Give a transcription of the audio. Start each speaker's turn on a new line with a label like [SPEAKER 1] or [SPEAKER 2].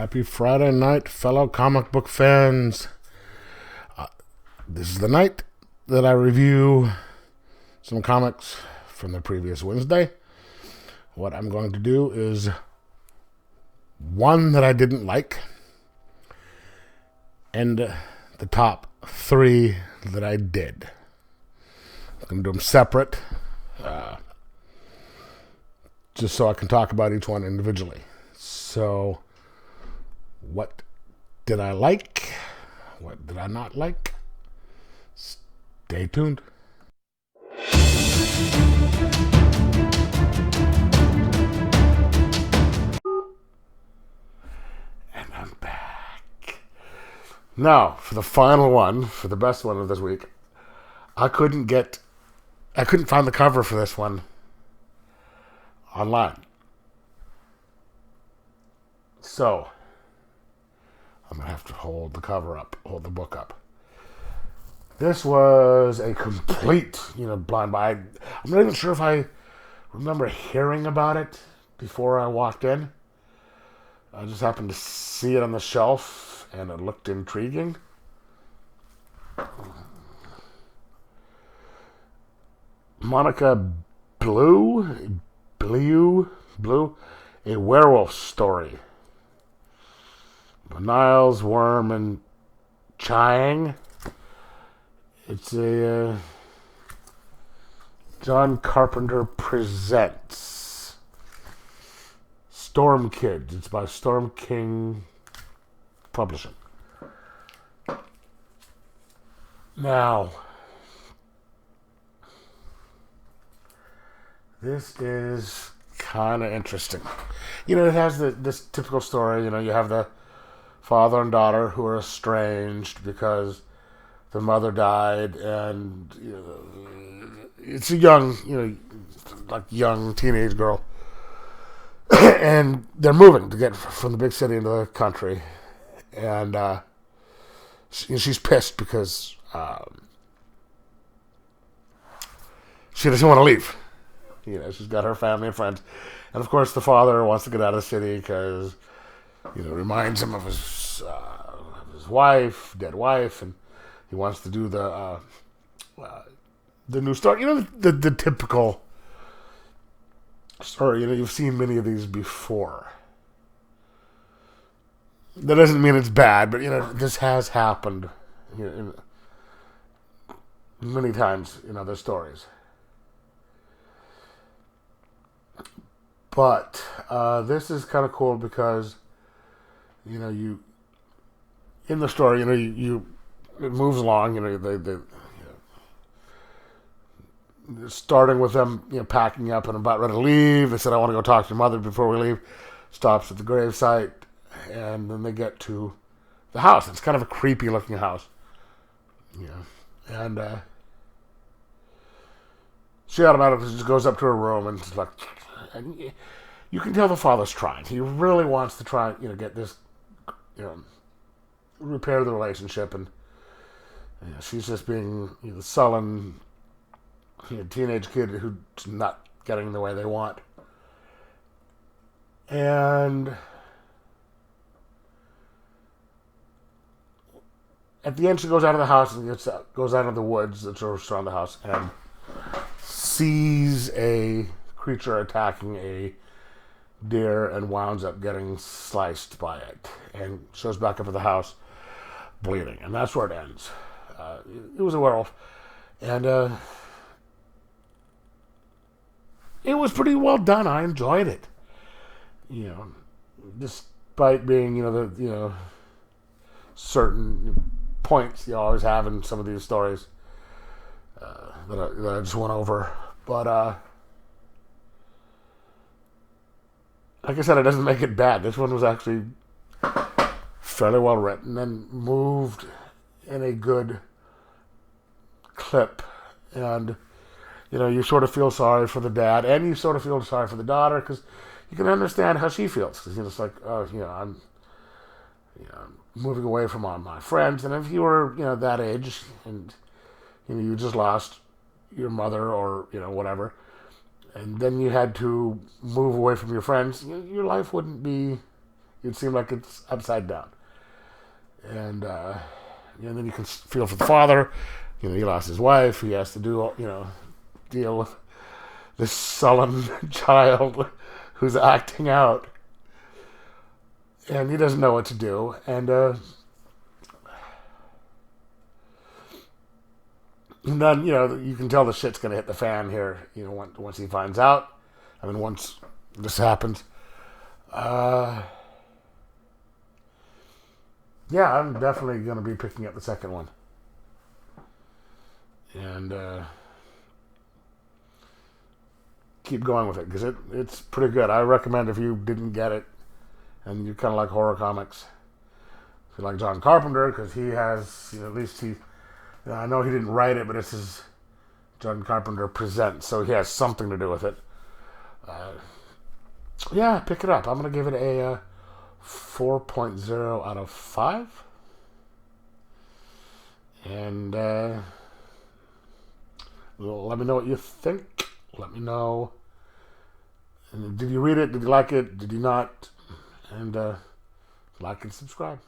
[SPEAKER 1] Happy Friday night, fellow comic book fans. This is the night that I review some comics from the previous Wednesday. What I'm going to do is one that I didn't like and the top three that I did. I'm going to do them separate just so I can talk about each one individually. So, what did I like? What did I not like? Stay tuned. And I'm back. Now, for the final one, for the best one of this week, I couldn't find the cover for this one online. So, I'm going to have to hold the book up. This was a complete, blind buy. I'm not even sure if I remember hearing about it before I walked in. I just happened to see it on the shelf, and it looked intriguing. Monica Bleue, a werewolf story. Niles, Worm, and Chiang. It's a John Carpenter presents Storm Kids. It's by Storm King Publishing. Now, this is kind of interesting. It has this typical story. You have the father and daughter who are estranged because the mother died, and it's a young teenage girl, and they're moving to get from the big city into the country, and she's pissed because she doesn't want to leave. She's got her family and friends, and of course the father wants to get out of the city because it reminds him of his dead wife, and he wants to do the new story. The typical story. You've seen many of these before. That doesn't mean it's bad, but this has happened many times in other stories. But this is kind of cool because you in the story, it moves along. They starting with them, packing up and about ready to leave. They said, "I want to go talk to your mother before we leave." Stops at the gravesite, and then they get to the house. It's kind of a creepy looking house, and she automatically just goes up to her room and she's like, and you can tell the father's trying. He really wants to try, get this, repair the relationship, and she's just being the sullen teenage kid who's not getting the way they want. And at the end, she goes out of the house and goes out of the woods that surround the house and sees a creature attacking a deer and winds up getting sliced by it, and shows back up at the house bleeding, and that's where it ends. It was a werewolf, and it was pretty well done. I enjoyed it. Despite being the certain points you always have in some of these stories that I just went over, but like I said, it doesn't make it bad. This one was actually fairly well written and moved in a good clip. And, you sort of feel sorry for the dad, and you sort of feel sorry for the daughter, because you can understand how she feels. Because it's like, I'm moving away from all my friends. And if you were, that age, and, you just lost your mother or, whatever, and then you had to move away from your friends, your life wouldn't be It seemed like it's upside down. And then you can feel for the father. He lost his wife. He has to do, deal with this sullen child who's acting out. And he doesn't know what to do. And then, you can tell the shit's going to hit the fan here, once he finds out. Once this happens. Yeah, I'm definitely going to be picking up the second one. And keep going with it, because it's pretty good. I recommend if you didn't get it, and you kind of like horror comics, if you like John Carpenter, because he has, at least I know he didn't write it, but this is John Carpenter Presents, so he has something to do with it. Yeah, pick it up. I'm going to give it a 4.0 out of 5. And let me know what you think. Let me know. And did you read it? Did you like it? Did you not? And like and subscribe.